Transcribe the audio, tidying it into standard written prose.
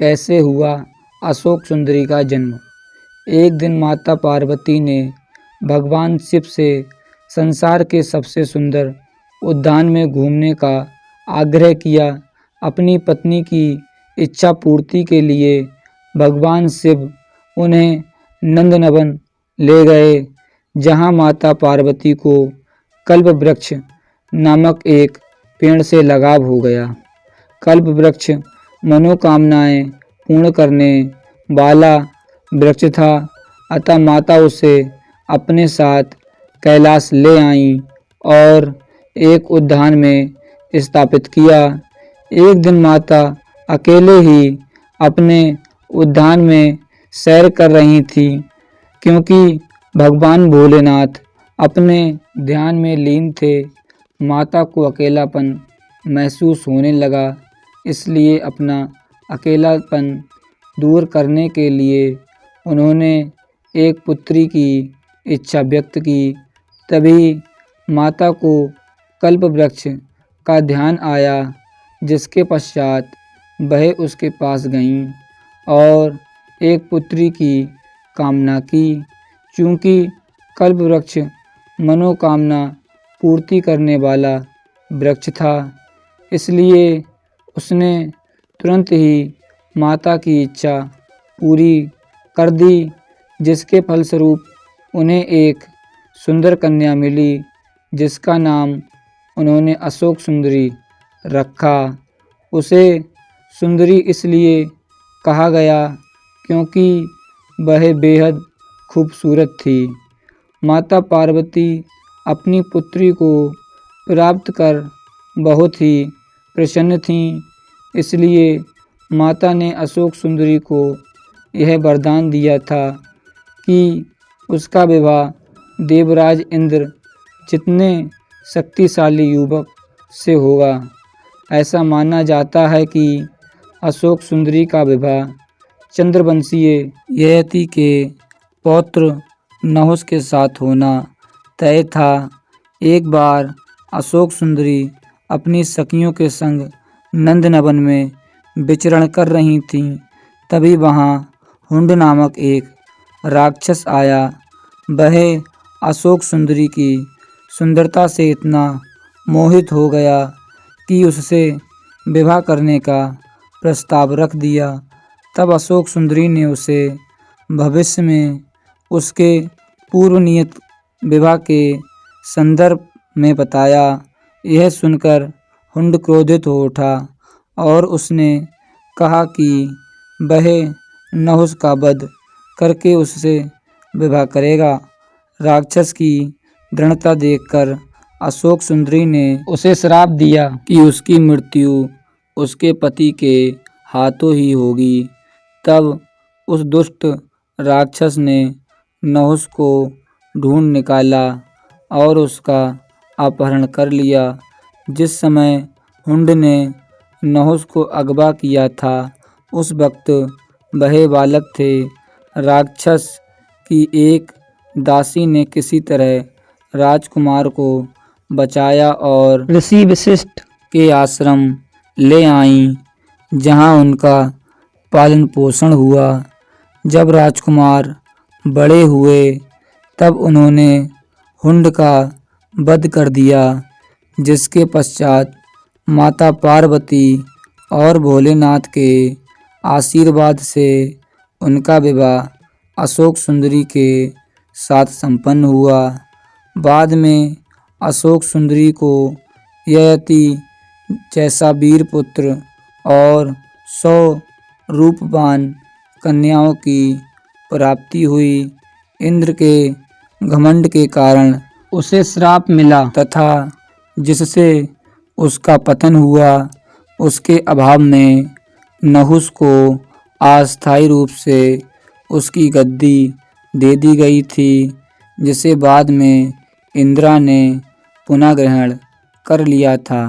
कैसे हुआ अशोक सुंदरी का जन्म। एक दिन माता पार्वती ने भगवान शिव से संसार के सबसे सुंदर उद्यान में घूमने का आग्रह किया। अपनी पत्नी की इच्छा पूर्ति के लिए भगवान शिव उन्हें नंदनवन ले गए, जहां माता पार्वती को कल्प वृक्ष नामक एक पेड़ से लगाव हो गया। कल्प वृक्ष मनोकामनाएं पूर्ण करने वाला वृक्ष था, अतः माता उसे अपने साथ कैलाश ले आईं और एक उद्यान में स्थापित किया। एक दिन माता अकेले ही अपने उद्यान में सैर कर रही थी, क्योंकि भगवान भोलेनाथ अपने ध्यान में लीन थे। माता को अकेलापन महसूस होने लगा, इसलिए अपना अकेलापन दूर करने के लिए उन्होंने एक पुत्री की इच्छा व्यक्त की। तभी माता को कल्प वृक्ष का ध्यान आया, जिसके पश्चात वह उसके पास गईं और एक पुत्री की कामना की। चूँकि कल्प वृक्ष मनोकामना पूर्ति करने वाला वृक्ष था, इसलिए उसने तुरंत ही माता की इच्छा पूरी कर दी, जिसके फलस्वरूप उन्हें एक सुंदर कन्या मिली, जिसका नाम उन्होंने अशोक सुंदरी रखा। उसे सुंदरी इसलिए कहा गया क्योंकि वह बेहद खूबसूरत थी। माता पार्वती अपनी पुत्री को प्राप्त कर बहुत ही प्रसन्न थीं, इसलिए माता ने अशोक सुंदरी को यह वरदान दिया था कि उसका विवाह देवराज इंद्र जितने शक्तिशाली युवक से होगा। ऐसा माना जाता है कि अशोक सुंदरी का विवाह चंद्रवंशीय ययाति के पौत्र नहुष के साथ होना तय था। एक बार अशोक सुंदरी अपनी सखियों के संग नंदनवन में विचरण कर रही थीं, तभी वहां हुंड नामक एक राक्षस आया। वह अशोक सुंदरी की सुंदरता से इतना मोहित हो गया कि उससे विवाह करने का प्रस्ताव रख दिया। तब अशोक सुंदरी ने उसे भविष्य में उसके पूर्व नियत विवाह के संदर्भ में बताया। यह सुनकर हुंड क्रोधित हो उठा और उसने कहा कि वह नहुष का वध करके उससे विवाह करेगा। राक्षस की दृढ़ता देखकर अशोक सुंदरी ने उसे श्राप दिया कि उसकी मृत्यु उसके पति के हाथों ही होगी। तब उस दुष्ट राक्षस ने नहुष को ढूंढ निकाला और उसका अपहरण कर लिया। जिस समय हुंड ने नहुष को अगवा किया था, उस वक्त वह बालक थे। राक्षस की एक दासी ने किसी तरह राजकुमार को बचाया और ऋषि वशिष्ठ के आश्रम ले आईं, जहां उनका पालन पोषण हुआ। जब राजकुमार बड़े हुए तब उन्होंने हुंड का वध कर दिया, जिसके पश्चात माता पार्वती और भोलेनाथ के आशीर्वाद से उनका विवाह अशोक सुंदरी के साथ संपन्न हुआ। बाद में अशोक सुंदरी को ययाति जैसा वीर पुत्र और 100 रूपवान कन्याओं की प्राप्ति हुई। इंद्र के घमंड के कारण उसे श्राप मिला तथा जिससे उसका पतन हुआ। उसके अभाव में नहुष को अस्थायी रूप से उसकी गद्दी दे दी गई थी, जिसे बाद में इंद्रा ने पुनः ग्रहण कर लिया था।